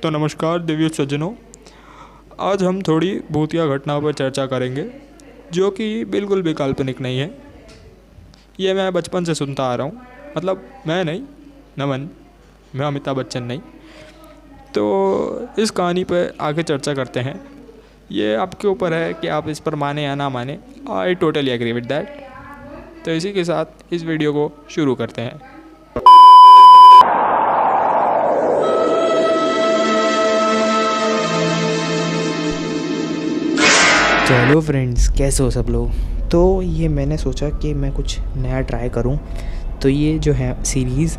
तो नमस्कार दिव्य सज्जनों। आज हम थोड़ी भूतिया घटनाओं पर चर्चा करेंगे जो कि बिल्कुल भी काल्पनिक नहीं है। ये मैं बचपन से सुनता आ रहा हूँ, मतलब मैं नहीं, नमन, मैं अमिताभ बच्चन नहीं। तो इस कहानी पर आगे चर्चा करते हैं। ये आपके ऊपर है कि आप इस पर माने या ना माने। I totally agree with that. तो इसी के साथ इस वीडियो को शुरू करते हैं। चलो फ्रेंड्स, कैसे हो सब लोग। तो ये मैंने सोचा कि मैं कुछ नया ट्राई करूं। तो ये जो है सीरीज़,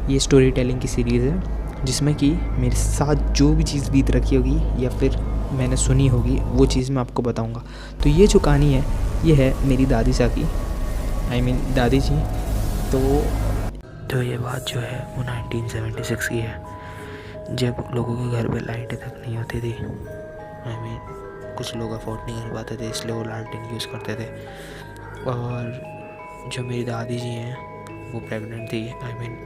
ये स्टोरी टेलिंग की सीरीज़ है जिसमें कि मेरे साथ जो भी चीज़ बीत रखी होगी या फिर मैंने सुनी होगी वो चीज़ मैं आपको बताऊंगा। तो ये जो कहानी है ये है मेरी दादी सा की, दादी जी। तो ये बात जो है वो 1976 की है, जब लोगों के घर पे लाइटें तक नहीं होती थी। कुछ लोग अफोर्ड नहीं कर पाते थे, इसलिए वो लालटेन यूज़ करते थे। और जो मेरी दादी जी हैं वो प्रेग्नेंट थी।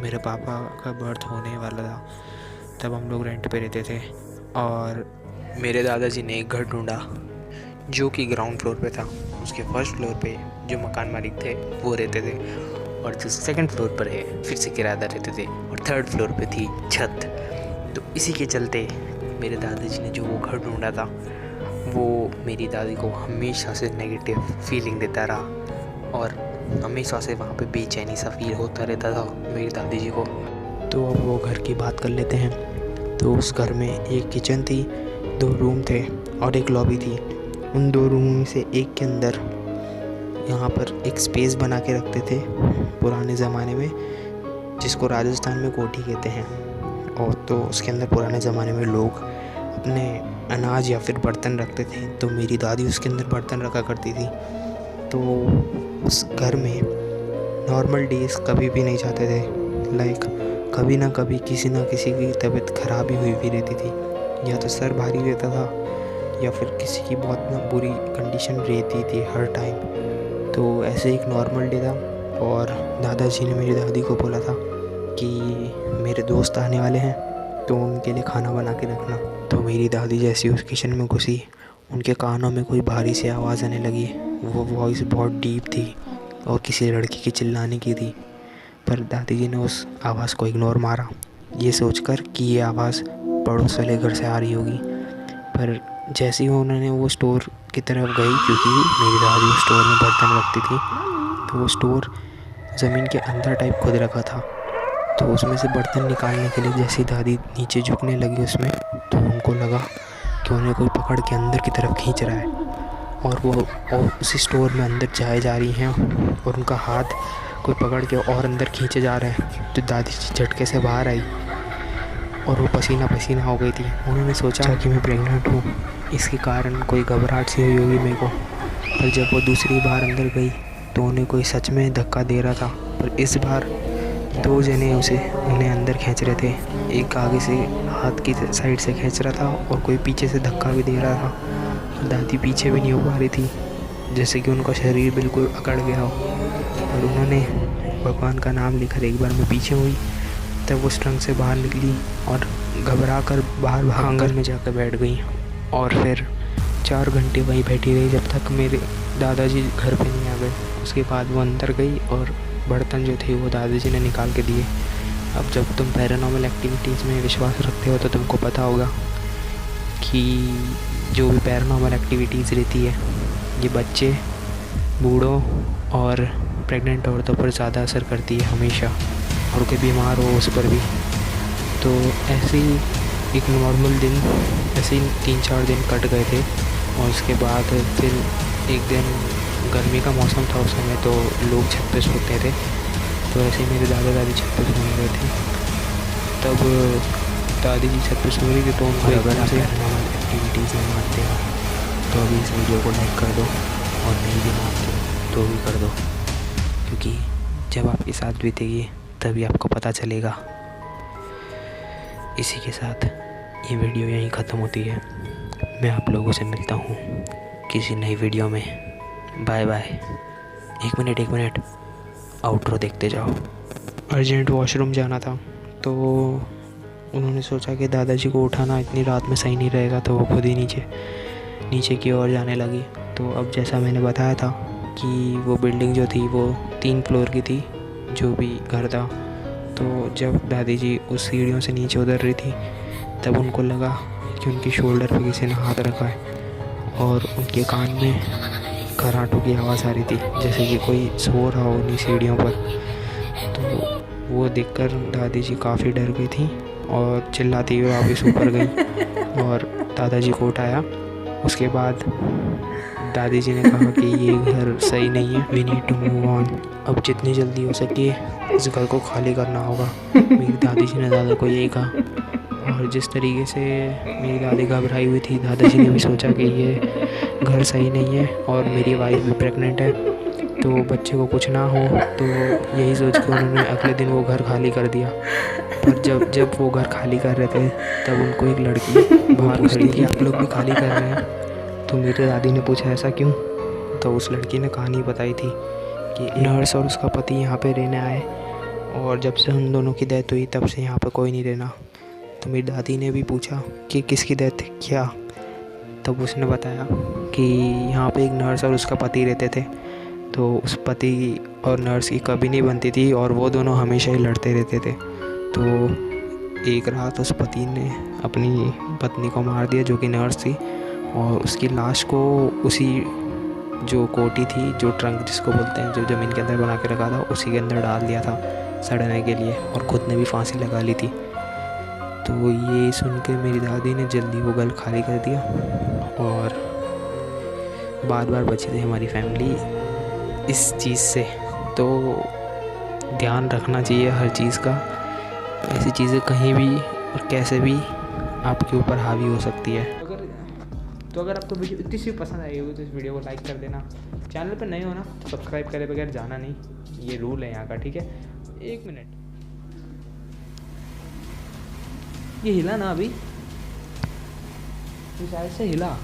मेरे पापा का बर्थ होने वाला था, तब हम लोग रेंट पे रहते थे। और मेरे दादाजी ने एक घर ढूंढा जो कि ग्राउंड फ्लोर पे था। उसके फर्स्ट फ्लोर पे जो मकान मालिक थे वो रहते थे, और जो सेकंड फ्लोर पर है फिर से किराएदार रहते थे, और थर्ड फ्लोर पे थी छत। तो इसी के चलते मेरे दादाजी ने जो वो घर ढूंढा था वो मेरी दादी को हमेशा से नेगेटिव फीलिंग देता रहा, और हमेशा से वहाँ पे बेचैनी सा फील होता रहता था मेरी दादी जी को। तो अब वो घर की बात कर लेते हैं। तो उस घर में एक किचन थी, 2 रूम थे और एक लॉबी थी। उन 2 रूम में से एक के अंदर यहाँ पर एक स्पेस बना के रखते थे पुराने ज़माने में, जिसको राजस्थान में कोठी कहते हैं। और तो उसके अंदर पुराने ज़माने में लोग अपने अनाज या फिर बर्तन रखते थे, तो मेरी दादी उसके अंदर बर्तन रखा करती थी। तो उस घर में नॉर्मल डेज़ कभी भी नहीं जाते थे। लाइक कभी ना कभी किसी ना किसी की तबीयत ख़राब ही हुई रहती थी, या तो सर भारी रहता था या फिर किसी की बहुत ना बुरी कंडीशन रहती थी हर टाइम। तो ऐसे एक नॉर्मल डे था, और दादाजी ने मेरी दादी को बोला था कि मेरे दोस्त आने वाले हैं तो उनके लिए खाना बना के रखना। तो मेरी दादी जैसी उस किचन में घुसी, उनके कानों में कोई भारी सी आवाज़ आने लगी। वो वॉइस बहुत डीप थी और किसी लड़की के चिल्लाने की थी। पर दादी जी ने उस आवाज़ को इग्नोर मारा, ये सोचकर कि ये आवाज़ पड़ोस वाले घर से आ रही होगी। पर जैसे ही उन्होंने वो स्टोर की तरफ गई, क्योंकि मेरी दादी उस स्टोर में बर्तन रखती थी, तो वो स्टोर ज़मीन के अंदर टाइप खुद रखा था। तो उसमें से बर्तन निकालने के लिए जैसे दादी नीचे झुकने लगी उसमें, तो उनको लगा कि उन्हें कोई पकड़ के अंदर की तरफ खींच रहा है, और वो उसी स्टोर में अंदर जाए जा रही हैं, और उनका हाथ कोई पकड़ के और अंदर खींचे जा रहा है। तो दादी झटके से बाहर आई और वो पसीना पसीना हो गई थी। उन्होंने सोचा कि मैं प्रेग्नेंट हूँ, इसके कारण कोई घबराहट सी हुई होगी मेरे को। पर जब वो दूसरी बार अंदर गई तो उन्हें कोई सच में धक्का दे रहा था, पर इस बार 2 जने उन्हें अंदर खींच रहे थे। एक आगे से हाथ की साइड से खींच रहा था और कोई पीछे से धक्का भी दे रहा था। दादी पीछे भी नहीं हो पा रही थी, जैसे कि उनका शरीर बिल्कुल अकड़ गया हो। और उन्होंने भगवान का नाम लेकर एक बार मैं पीछे हुई, तब वो स्ट्रंग से बाहर निकली और घबरा कर बाहर आंगन में जाकर बैठ गई। और फिर 4 घंटे वहीं बैठी रही जब तक मेरे दादाजी घर पे नहीं आ गए। उसके बाद वो अंदर गई और बर्तन जो थे वो दादाजी ने निकाल के दिए। अब जब तुम पैरानॉर्मल एक्टिविटीज़ में विश्वास रखते हो तो तुमको पता होगा कि जो भी पैरानॉर्मल एक्टिविटीज़ रहती है ये बच्चे, बूढ़ों और प्रेग्नेंट औरतों पर ज़्यादा असर करती है हमेशा, और कोई बीमार हो उस पर भी। तो ऐसे ही एक नॉर्मल दिन ऐसे ही 3-4 दिन कट गए थे, और उसके बाद फिर एक दिन गर्मी का मौसम था उस समय, तो लोग छत पे सोते थे। तो ऐसे ही मेरे दादा दादी छत पे सोने गए थे। तब दादी जी छत पे सो रही थी, तो उनको अगर आप एक्टिविटीज़ में मानते हो तो अभी इस वीडियो को लाइक कर दो, और नहीं भी मानते हो तो भी कर दो, क्योंकि जब आपके साथ बीतेगी तभी आपको पता चलेगा। इसी के साथ ये वीडियो यहीं ख़त्म होती है। मैं आप लोगों से मिलता हूँ किसी नई वीडियो में। Bye bye. एक मिनट, आउटरो देखते जाओ। अर्जेंट वॉशरूम जाना था, तो उन्होंने सोचा कि दादाजी को उठाना इतनी रात में सही नहीं रहेगा, तो वो खुद ही नीचे की ओर जाने लगी। तो अब जैसा मैंने बताया था कि वो बिल्डिंग जो थी वो 3 फ्लोर की थी, जो भी घर था। तो जब दादी जी उस सीढ़ियों से नीचे उतर रही थी, तब उनको लगा कि उनके शोल्डर पे किसी ने हाथ रखा है, और उनके कान में खर्राटों की आवाज़ आ रही थी, जैसे कि कोई सो रहा हो उन्हीं सीढ़ियों पर। तो वो देखकर दादी जी काफ़ी डर गई थी और चिल्लाती हुई वापस ऊपर गई और दादाजी को उठाया। उसके बाद दादी जी ने कहा कि ये घर सही नहीं है, we need to move on. अब जितनी जल्दी हो सके इस घर को खाली करना होगा। मेरी दादी जी ने दादा को यही कहा, और जिस तरीके से मेरी दादी घबराई हुई थी, दादाजी ने भी सोचा कि ये घर सही नहीं है और मेरी वाइफ भी प्रेग्नेंट है, तो बच्चे को कुछ ना हो। तो यही सोच के उन्होंने अगले दिन वो घर खाली कर दिया। पर जब वो घर खाली कर रहे थे, तब उनको एक लड़की बाहर खड़ी थी, आप लोग भी खाली कर रहे हैं? तो मेरी दादी ने पूछा ऐसा क्यों? तो उस लड़की ने कहानी बताई थी कि नर्स और उसका पति यहाँ पे रहने आए, और जब से उन दोनों की डेथ हुई तब से यहाँ पे कोई नहीं रहना। तो मेरी दादी ने भी पूछा कि किसकी डेथ, क्या? तब उसने बताया कि यहाँ पे एक नर्स और उसका पति रहते थे। तो उस पति और नर्स की कभी नहीं बनती थी और वो दोनों हमेशा ही लड़ते रहते थे। तो एक रात उस पति ने अपनी पत्नी को मार दिया, जो कि नर्स थी, और उसकी लाश को उसी जो कोठी थी, जो ट्रंक जिसको बोलते हैं, जो ज़मीन के अंदर बना के रखा था, उसी के अंदर डाल दिया था सड़ने के लिए, और ख़ुद ने भी फांसी लगा ली थी। तो ये सुन के मेरी दादी ने जल्दी वो घर खाली कर दिया, और बार बची थी हमारी फैमिली इस चीज़ से। तो ध्यान रखना चाहिए हर चीज़ का, ऐसी चीज़ें कहीं भी और कैसे भी आपके ऊपर हावी हो सकती है। अगर आपको वीडियो इतनी सी पसंद आई होगी तो इस वीडियो को लाइक कर देना। चैनल पर नए हो ना तो सब्सक्राइब करे बगैर जाना नहीं, ये रूल है यहाँ का, ठीक है? 1 मिनट, ये हिला ना अभी, शायद से हिला।